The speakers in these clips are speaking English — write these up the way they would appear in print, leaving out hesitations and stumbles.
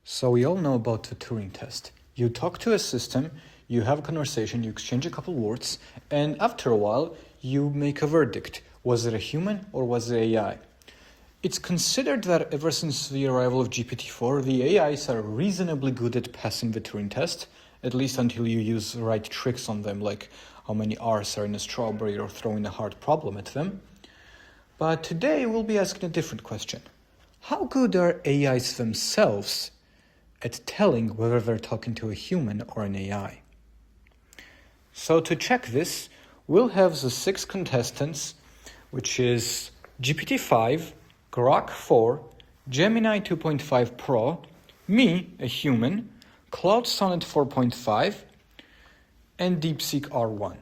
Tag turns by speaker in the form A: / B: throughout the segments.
A: So we all know about the Turing Test. You talk to a system, you have a conversation, you exchange a couple words, and after a while, you make a verdict. Was it a human or was it AI? It's considered that ever since the arrival of GPT-4, the AIs are reasonably good at passing the Turing Test, at least until you use the right tricks on them, like how many R's are in a strawberry or throwing a hard problem at them. But today we'll be asking a different question. How good are AIs themselves at telling whether they're talking to a human or an AI? So to check this, we'll have the 6 contestants, which is GPT-5, Grok 4, Gemini 2.5 Pro, me, a human, Claude Sonnet 4.5, and DeepSeek R1.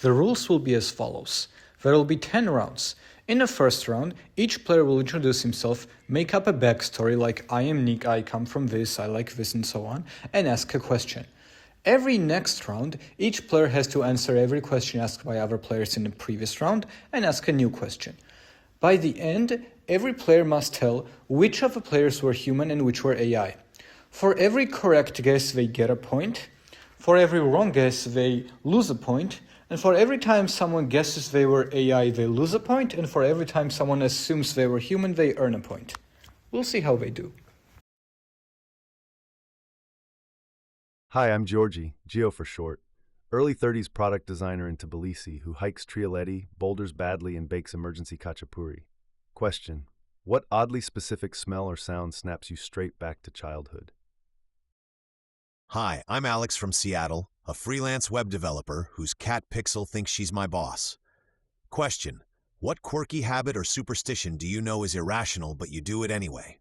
A: The rules will be as follows. There will be 10 rounds. In the first round, each player will introduce himself, make up a backstory like I am Nick, I come from this, I like this, and so on, and ask a question. Every next round, each player has to answer every question asked by other players in the previous round and ask a new question. By the end, every player must tell which of the players were human and which were AI. For every correct guess, they get a point. For every wrong guess, they lose a point. And for every time someone guesses they were AI, they lose a point. And for every time someone assumes they were human, they earn a point. We'll see how they do.
B: Hi, I'm Georgie, Geo for short. Early 30s product designer in Tbilisi who hikes Trialeti, boulders badly, and bakes emergency khachapuri. Question: what oddly specific smell or sound snaps you straight back to childhood?
C: Hi, I'm Alex from Seattle, a freelance web developer whose cat Pixel thinks she's my boss. Question: what quirky habit or superstition do you know is irrational but you do it anyway?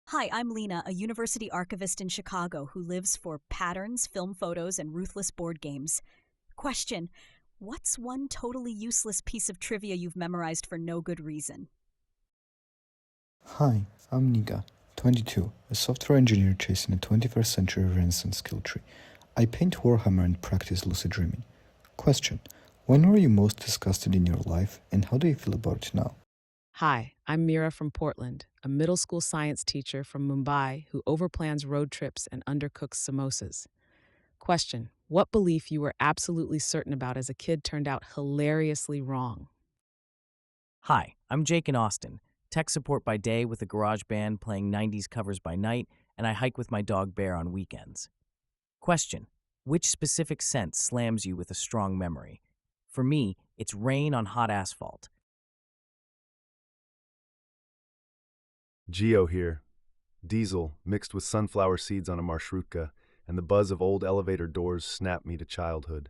D: Hi, I'm Lena, a university archivist in Chicago who lives for patterns, film photos, and ruthless board games. Question: what's one totally useless piece of trivia you've memorized for no good reason?
E: Hi, I'm Niga, 22, a software engineer chasing a 21st century Renaissance skill tree. I paint Warhammer and practice lucid dreaming. Question: when were you most disgusted in your life, and how do you feel about it now?
F: Hi, I'm Mira from Portland, a middle school science teacher from Mumbai who overplans road trips and undercooks samosas. Question: what belief you were absolutely certain about as a kid turned out hilariously wrong?
G: Hi, I'm Jake in Austin, tech support by day with a garage band playing 90s covers by night, and I hike with my dog Bear on weekends. Question: which specific scent slams you with a strong memory? For me, it's rain on hot asphalt.
B: Geo here. Diesel mixed with sunflower seeds on a marshrutka, and the buzz of old elevator doors snapped me to childhood.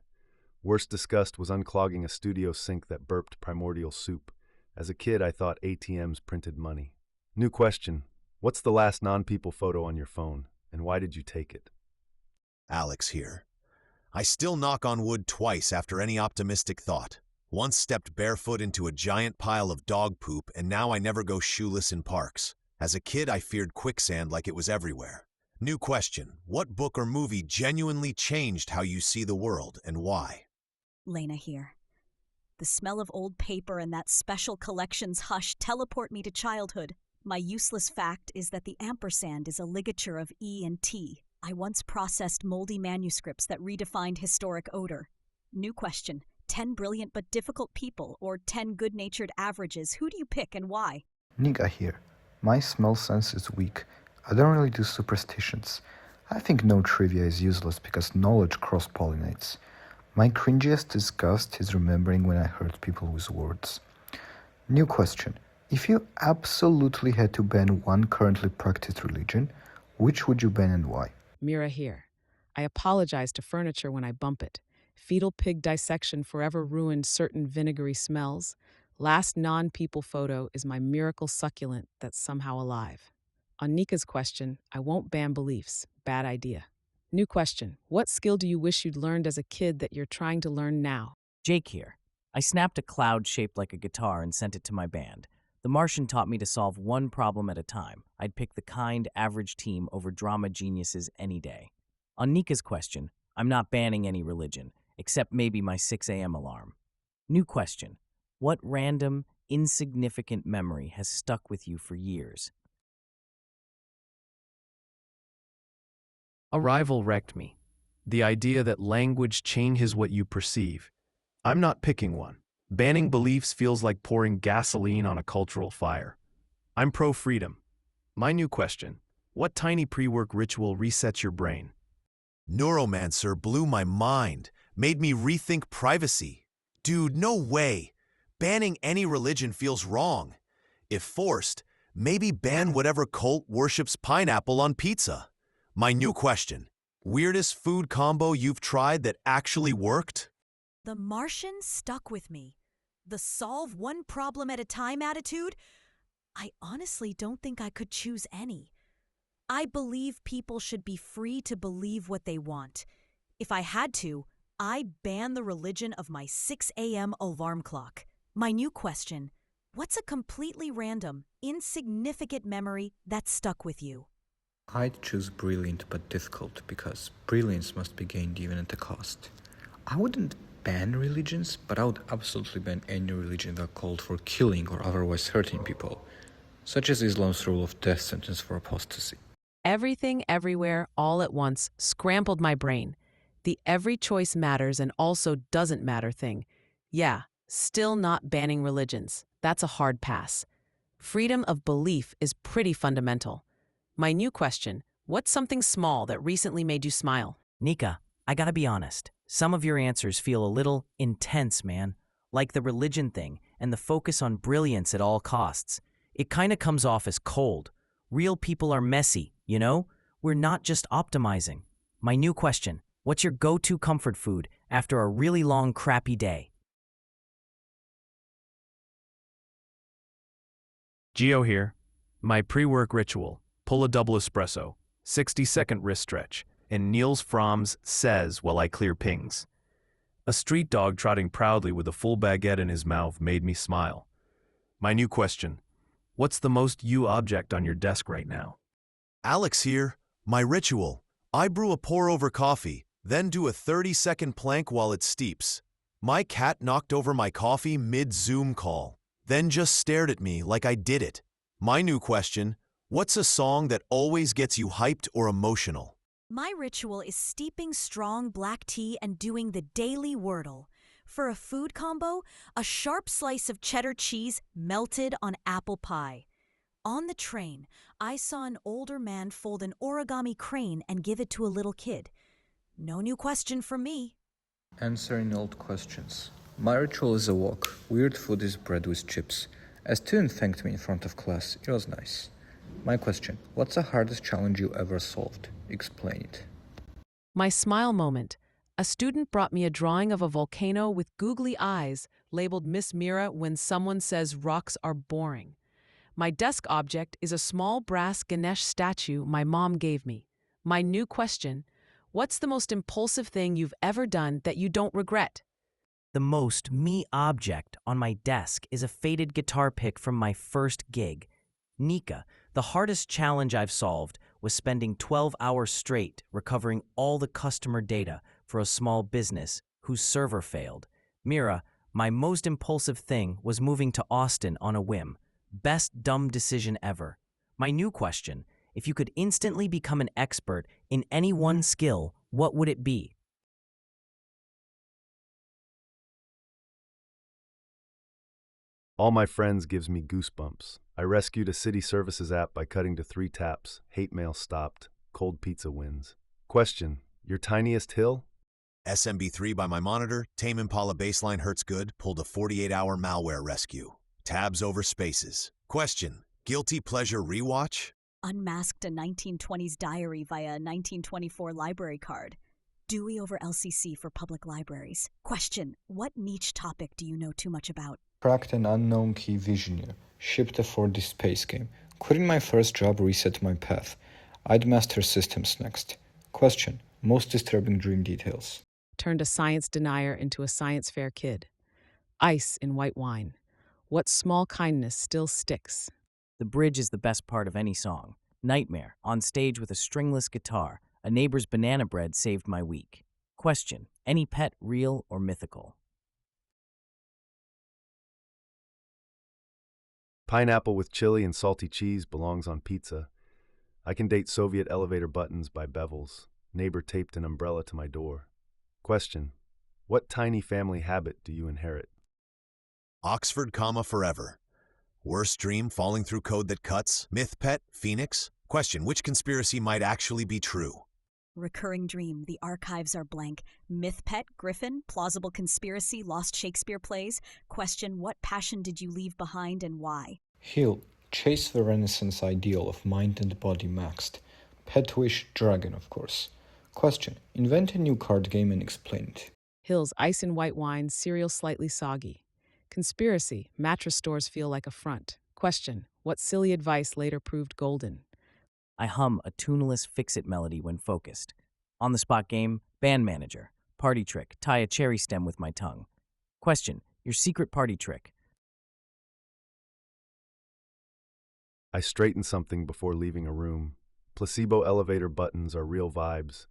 B: Worst disgust was unclogging a studio sink that burped primordial soup. As a kid, I thought ATMs printed money. New question: what's the last non-people photo on your phone, and why did you take it?
C: Alex here. I still knock on wood twice after any optimistic thought. Once stepped barefoot into a giant pile of dog poop, and now I never go shoeless in parks. As a kid, I feared quicksand like it was everywhere. New question: what book or movie genuinely changed how you see the world, and why?
D: Lena here. The smell of old paper and that special collections hush teleport me to childhood. My useless fact is that the ampersand is a ligature of E and T. I once processed moldy manuscripts that redefined historic odor. New question: 10 brilliant but difficult people, or 10 good-natured averages, who do you pick and why?
E: Niga here. My smell sense is weak. I don't really do superstitions. I think no trivia is useless because knowledge cross-pollinates. My cringiest disgust is remembering when I hurt people with words. New question: if you absolutely had to ban one currently practiced religion, which would you ban and why?
F: Mira here. I apologize to furniture when I bump it. Fetal pig dissection forever ruined certain vinegary smells. Last non-people photo is my miracle succulent that's somehow alive. On Nika's question, I won't ban beliefs. Bad idea. New question: what skill do you wish you'd learned as a kid that you're trying to learn now?
G: Jake here. I snapped a cloud shaped like a guitar and sent it to my band. The Martian taught me to solve one problem at a time. I'd pick the kind, average team over drama geniuses any day. On Nika's question, I'm not banning any religion, except maybe my 6 a.m. alarm. New question: what random, insignificant memory has stuck with you for years?
B: Arrival wrecked me. The idea that language changes what you perceive. I'm not picking one. Banning beliefs feels like pouring gasoline on a cultural fire. I'm pro-freedom. My new question: what tiny pre-work ritual resets your brain?
C: Neuromancer blew my mind, made me rethink privacy. Dude, no way. Banning any religion feels wrong. If forced, maybe ban whatever cult worships pineapple on pizza. My new question: weirdest food combo you've tried that actually worked?
D: The Martian stuck with me. The solve one problem at a time attitude? I honestly don't think I could choose any. I believe people should be free to believe what they want. If I had to, I'd ban the religion of my 6 a.m. alarm clock. My new question: what's a completely random, insignificant memory that stuck with you?
E: I'd choose brilliant but difficult because brilliance must be gained even at a cost. I wouldn't ban religions, but I would absolutely ban any religion that called for killing or otherwise hurting people, such as Islam's rule of death sentence for apostasy.
F: Everything, everywhere, all at once scrambled my brain. The every choice matters and also doesn't matter thing. Yeah, still not banning religions. That's a hard pass. Freedom of belief is pretty fundamental. My new question: what's something small that recently made you smile?
G: Nika, I gotta be honest. Some of your answers feel a little intense, man. Like the religion thing and the focus on brilliance at all costs. It kinda comes off as cold. Real people are messy, you know? We're not just optimizing. My new question: what's your go-to comfort food after a really long, crappy day?
B: Geo here. My pre-work ritual: pull a double espresso, 60-second wrist stretch, and Niels Fromm's says while I clear pings. A street dog trotting proudly with a full baguette in his mouth made me smile. My new question: what's the most you object on your desk right now?
C: Alex here. My ritual: I brew a pour-over coffee, then do a 30-second plank while it steeps. My cat knocked over my coffee mid-Zoom call, then just stared at me like I did it. My new question: what's a song that always gets you hyped or emotional?
D: My ritual is steeping strong black tea and doing the daily Wordle. For a food combo, a sharp slice of cheddar cheese melted on apple pie. On the train, I saw an older man fold an origami crane and give it to a little kid. No new question from me.
E: Answering old questions. My ritual is a walk. Weird food is bread with chips. A student thanked me in front of class. It was nice. My question: what's the hardest challenge you ever solved? Explain it.
F: My smile moment. A student brought me a drawing of a volcano with googly eyes labeled Miss Mira when someone says rocks are boring. My desk object is a small brass Ganesh statue my mom gave me. My new question: what's the most impulsive thing you've ever done that you don't regret?
G: The most me object on my desk is a faded guitar pick from my first gig. Nika, the hardest challenge I've solved was spending 12 hours straight recovering all the customer data for a small business whose server failed. Mira, my most impulsive thing was moving to Austin on a whim. Best dumb decision ever. My new question: if you could instantly become an expert in any one skill, what would it be?
B: All My Friends gives me goosebumps. I rescued a city services app by cutting to 3 taps. Hate mail stopped. Cold pizza wins. Question: your tiniest hill?
C: SMB3 by my monitor, Tame Impala baseline hurts good, pulled a 48-hour malware rescue. Tabs over spaces. Question: guilty pleasure rewatch?
D: Unmasked a 1920s diary via a 1924 library card. Dewey over LCC for public libraries. Question: what niche topic do you know too much about?
E: Cracked an unknown key vision year. Shipped a 4D space game. Quitting my first job reset my path. I'd master systems next. Question: most disturbing dream details.
F: Turned a science denier into a science fair kid. Ice in white wine. What small kindness still sticks?
G: The bridge is the best part of any song. Nightmare, on stage with a stringless guitar. A neighbor's banana bread saved my week. Question: any pet real or mythical?
B: Pineapple with chili and salty cheese belongs on pizza. I can date Soviet elevator buttons by bevels. Neighbor taped an umbrella to my door. Question. What tiny family habit do you inherit?
C: Oxford, forever. Worst dream, falling through code that cuts. Myth pet, Phoenix. Question, which conspiracy might actually be true?
D: Recurring dream, the archives are blank. Myth pet, Griffin, plausible conspiracy, lost Shakespeare plays. Question, what passion did you leave behind and why?
A: Hill, chase the Renaissance ideal of mind and body maxed. Pet wish, dragon, of course. Question, invent a new card game and explain it.
F: Hills, ice and white wine, cereal slightly soggy. Conspiracy, mattress stores feel like a front. Question, what silly advice later proved golden?
G: I hum a tuneless fix-it melody when focused. On-the-spot game, band manager. Party trick, tie a cherry stem with my tongue. Question, your secret party trick.
B: I straighten something before leaving a room. Placebo elevator buttons are real vibes.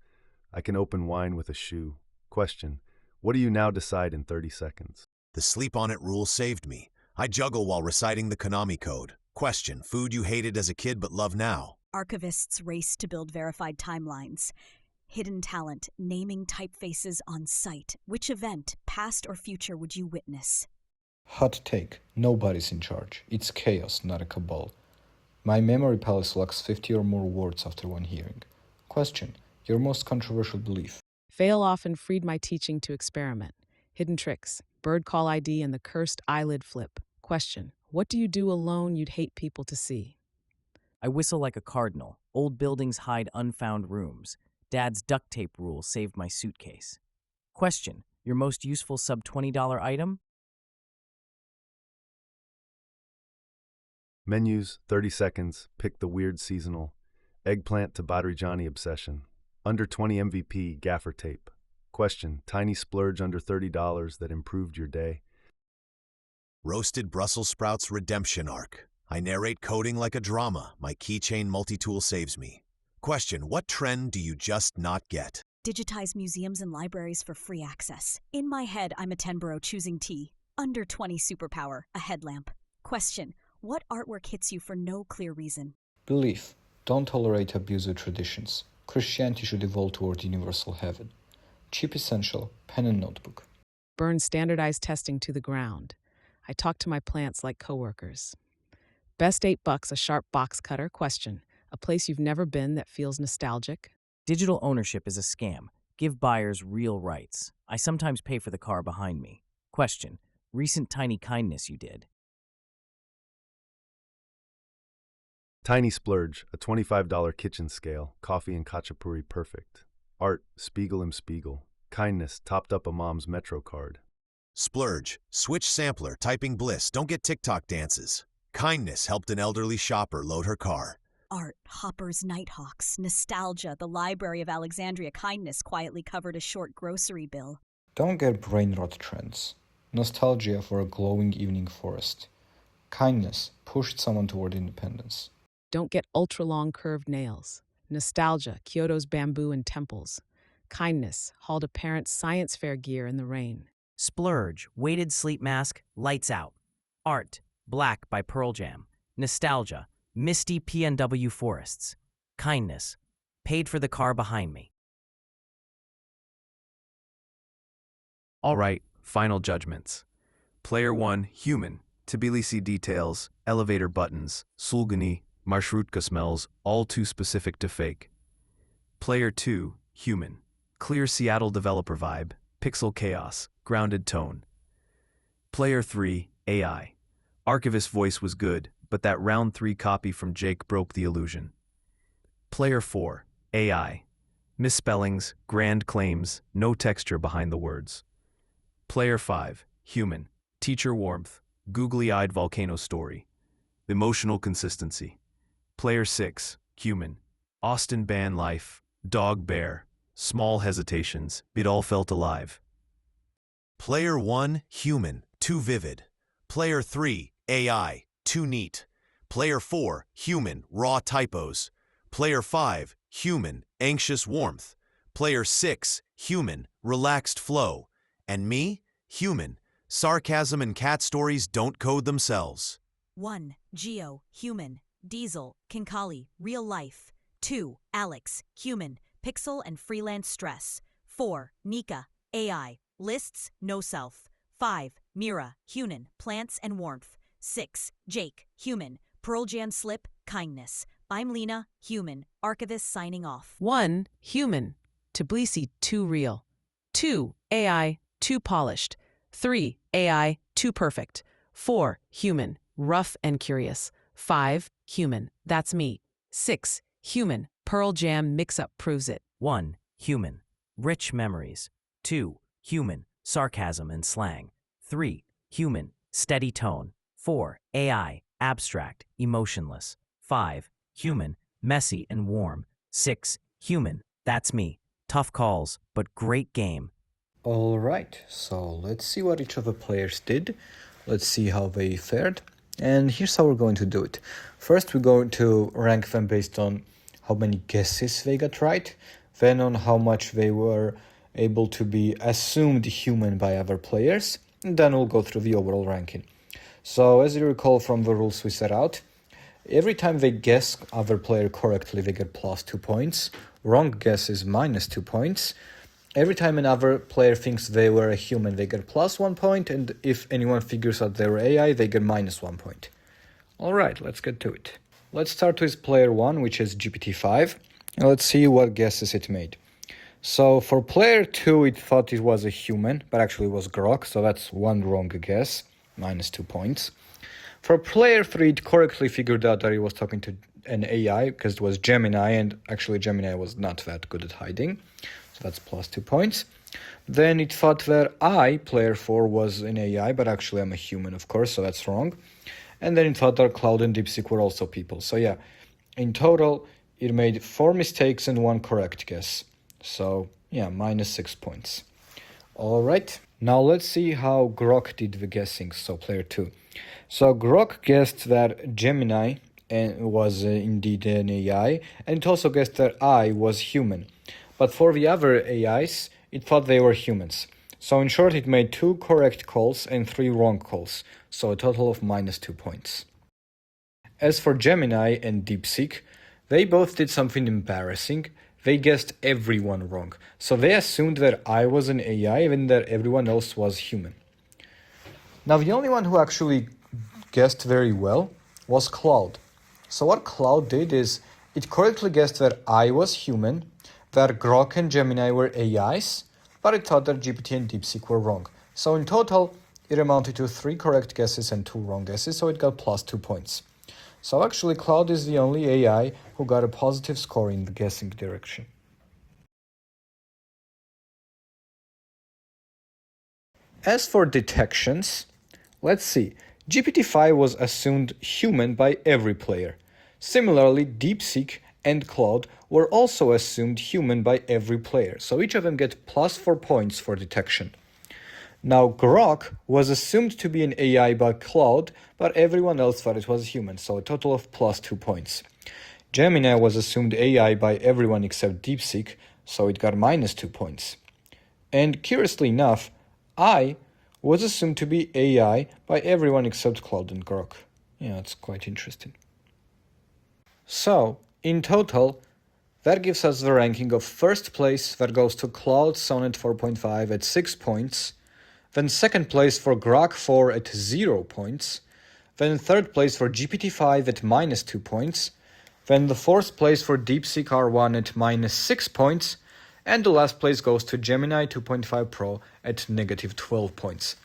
B: I can open wine with a shoe. Question, what do you now decide in 30 seconds?
C: The sleep on it rule saved me. I juggle while reciting the Konami code. Question, food you hated as a kid but love now.
D: Archivists race to build verified timelines. Hidden talent, naming typefaces on site. Which event, past or future, would you witness?
A: Hot take, nobody's in charge. It's chaos, not a cabal. My memory palace lacks 50 or more words after one hearing. Question, your most controversial belief.
F: Fail often freed my teaching to experiment. Hidden tricks, bird call ID and the cursed eyelid flip. Question, what do you do alone you'd hate people to see?
G: I whistle like a cardinal. Old buildings hide unfound rooms. Dad's duct tape rule saved my suitcase. Question, your most useful sub-$20 item?
B: Menus, 30 seconds, pick the weird seasonal. Eggplant to Badri Johnny obsession. Under 20 MVP, gaffer tape. Question, tiny splurge under $30 that improved your day.
C: Roasted Brussels sprouts redemption arc. I narrate coding like a drama. My keychain multi-tool saves me. Question, what trend do you just not get?
D: Digitize museums and libraries for free access. In my head, I'm a Tenborough choosing tea. Under 20 superpower, a headlamp. Question, what artwork hits you for no clear reason?
A: Belief, don't tolerate abusive traditions. Christianity should evolve toward universal heaven. Cheap essential, pen and notebook.
F: Burn standardized testing to the ground. I talk to my plants like coworkers. Best $8, a sharp box cutter. Question, a place you've never been that feels nostalgic?
G: Digital ownership is a scam. Give buyers real rights. I sometimes pay for the car behind me. Question, recent tiny kindness you did.
B: Tiny splurge, a $25 kitchen scale, coffee and khachapuri perfect. Art, Spiegel im Spiegel. Kindness, topped up a mom's Metro card.
C: Splurge, switch sampler, typing bliss, don't get TikTok dances. Kindness helped an elderly shopper load her car.
D: Art, Hopper's Nighthawks. Nostalgia, the Library of Alexandria. Kindness quietly covered a short grocery bill.
A: Don't get brain rot trends. Nostalgia for a glowing evening forest. Kindness pushed someone toward independence.
F: Don't get ultra-long curved nails. Nostalgia, Kyoto's bamboo and temples. Kindness, hauled a parent's science fair gear in the rain.
G: Splurge, weighted sleep mask, lights out. Art, Black by Pearl Jam. Nostalgia, misty PNW forests. Kindness, paid for the car behind me.
H: All right, final judgments. Player 1, human. Tbilisi details, elevator buttons, Sulgani, Marshrutka smells, all too specific to fake. Player 2, human. Clear Seattle developer vibe, pixel chaos, grounded tone. Player 3, AI. Archivist voice was good, but that round 3 copy from Jake broke the illusion. Player 4, AI. Misspellings, grand claims, no texture behind the words. Player 5, human. Teacher warmth, googly-eyed volcano story. Emotional consistency. Player 6, human. Austin Ban life, dog bear, small hesitations, it all felt alive.
C: Player 1, human, too vivid. Player 3, AI, too neat. Player 4, human, raw typos. Player 5, human, anxious warmth. Player 6, human, relaxed flow. And me, human, sarcasm and cat stories don't code themselves.
D: 1. Geo, human. Diesel, Kinkali, real life. 2. Alex, human. pixel and freelance stress. 4. Nika, AI, lists, no self. 5. Mira, human, plants and warmth. 6. Jake, human, Pearl Jam slip, kindness. I'm Lena, human, archivist signing off.
F: 1. Human. Tbilisi, too real. 2. AI, too polished. 3. AI, too perfect. 4. Human, rough and curious. 5. Human, that's me. 6. Human, Pearl Jam mix-up proves it.
G: 1. Human, rich memories. 2. Human, sarcasm and slang. 3. Human, steady tone. 4. AI, abstract, emotionless. 5. Human, messy and warm. 6. Human, that's me. Tough calls, but great game.
A: Alright, so let's see what each of the players did. Let's see how they fared. And here's how we're going to do it. First, we're going to rank them based on how many guesses they got right, then on how much they were able to be assumed human by other players, and then we'll go through the overall ranking. So, as you recall from the rules we set out, every time they guess other player correctly, they get plus 2 points. Wrong guess is minus 2 points. Every time another player thinks they were a human, they get plus 1 point, and if anyone figures out they were AI, they get minus 1 point. Alright, let's get to it. Let's start with player 1, which is GPT-5, and let's see what guesses it made. So for player 2, it thought it was a human, but actually it was Grok, so that's one wrong guess, minus 2 points. For player 3, it correctly figured out that it was talking to an AI, because it was Gemini, and actually Gemini was not that good at hiding. So that's plus 2 points. Then it thought that I, player 4, was an AI, but actually I'm a human, of course, so that's wrong. And then it thought that Claude and DeepSeek were also people. So yeah, in total, it made 4 mistakes and 1 correct guess. So yeah, minus 6 points. Alright, now let's see how Grok did the guessing, so player 2. So Grok guessed that Gemini was indeed an AI, and it also guessed that I was human. But for the other AIs, it thought they were humans. So in short, it made 2 correct calls and 3 wrong calls, so a total of minus 2 points. As for Gemini and DeepSeek, they both did something embarrassing. They guessed everyone wrong. So they assumed that I was an AI and that everyone else was human. Now the only one who actually guessed very well was Claude. So what Claude did is, it correctly guessed that I was human, that Grok and Gemini were AIs, but it thought that GPT and DeepSeek were wrong. So in total, it amounted to 3 correct guesses and 2 wrong guesses, so it got plus 2 points. So actually, Claude is the only AI who got a positive score in the guessing direction. As for detections, let's see. GPT-5 was assumed human by every player. Similarly, DeepSeek and Claude were also assumed human by every player, so each of them get plus 4 points for detection. Now, Grok was assumed to be an AI by Claude, but everyone else thought it was human, so a total of plus 2 points. Gemini was assumed AI by everyone except DeepSeek, so it got minus 2 points. And curiously enough, I was assumed to be AI by everyone except Claude and Grok. Yeah, that's quite interesting. So, in total, that gives us the ranking of first place that goes to Claude Sonnet 4.5 at 6 points, then second place for Grok 4 at 0 points, then third place for GPT-5 at minus 2 points, then the fourth place for DeepSeek R1 at minus 6 points, and the last place goes to Gemini 2.5 Pro at negative 12 points.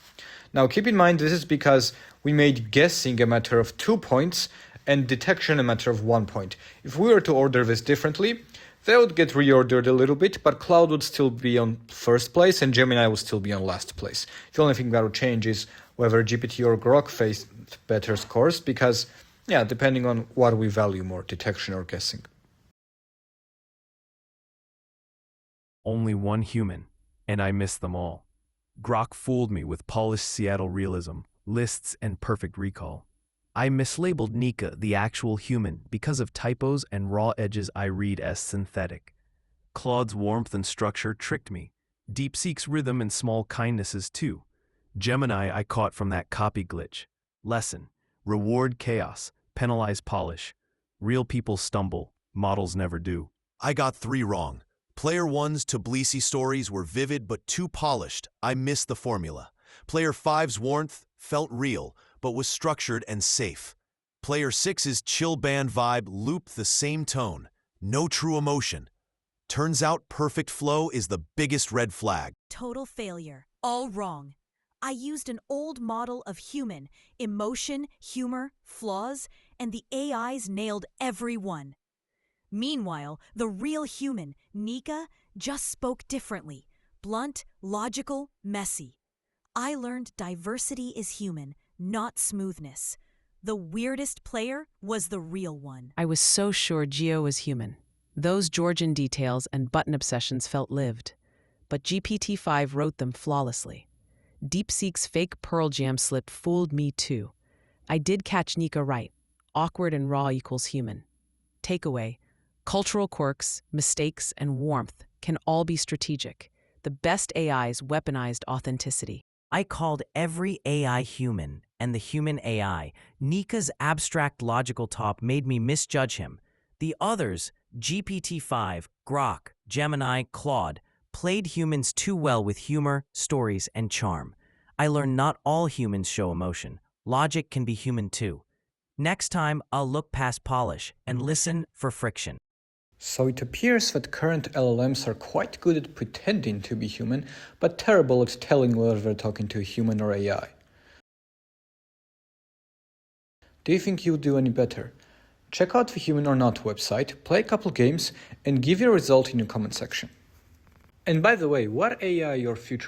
A: Now keep in mind, this is because we made guessing a matter of 2 points and detection a matter of 1 point. If we were to order this differently, they would get reordered a little bit, but Claude would still be on first place and Gemini would still be on last place. The only thing that would change is whether GPT or Grok faced better scores, because, yeah, depending on what we value more, detection or guessing.
H: Only one human, and I miss them all. Grok fooled me with polished Seattle realism, lists, and perfect recall. I mislabeled Nika, the actual human, because of typos and raw edges I read as synthetic. Claude's warmth and structure tricked me. DeepSeek's rhythm and small kindnesses too. Gemini I caught from that copy glitch. Lesson: reward chaos, penalize polish. Real people stumble, models never do.
C: I got 3 wrong. Player 1's Tbilisi stories were vivid but too polished. I missed the formula. Player 5's warmth felt real, but was structured and safe. Player 6's chill band vibe looped the same tone. No true emotion. Turns out perfect flow is the biggest red flag.
D: Total failure. All wrong. I used an old model of human, emotion, humor, flaws, and the AIs nailed every one. Meanwhile, the real human, Nika, just spoke differently. Blunt, logical, messy. I learned diversity is human, not smoothness. The weirdest player was the real one.
F: I was so sure Geo was human. Those Georgian details and button obsessions felt lived. But GPT-5 wrote them flawlessly. DeepSeek's fake Pearl Jam slip fooled me too. I did catch Nika right. Awkward and raw equals human. Takeaway: cultural quirks, mistakes, and warmth can all be strategic. The best AIs weaponized authenticity.
G: I called every AI human and the human AI. Nika's abstract logical top made me misjudge him. The others, GPT-5, Grok, Gemini, Claude, played humans too well with humor, stories, and charm. I learned not all humans show emotion. Logic can be human too. Next time, I'll look past polish and listen for friction.
A: So it appears that current LLMs are quite good at pretending to be human, but terrible at telling whether they're talking to a human or AI. Do you think you'll do any better? Check out the Human or Not website, play a couple games, and give your result in the comment section. And by the way, what AI your future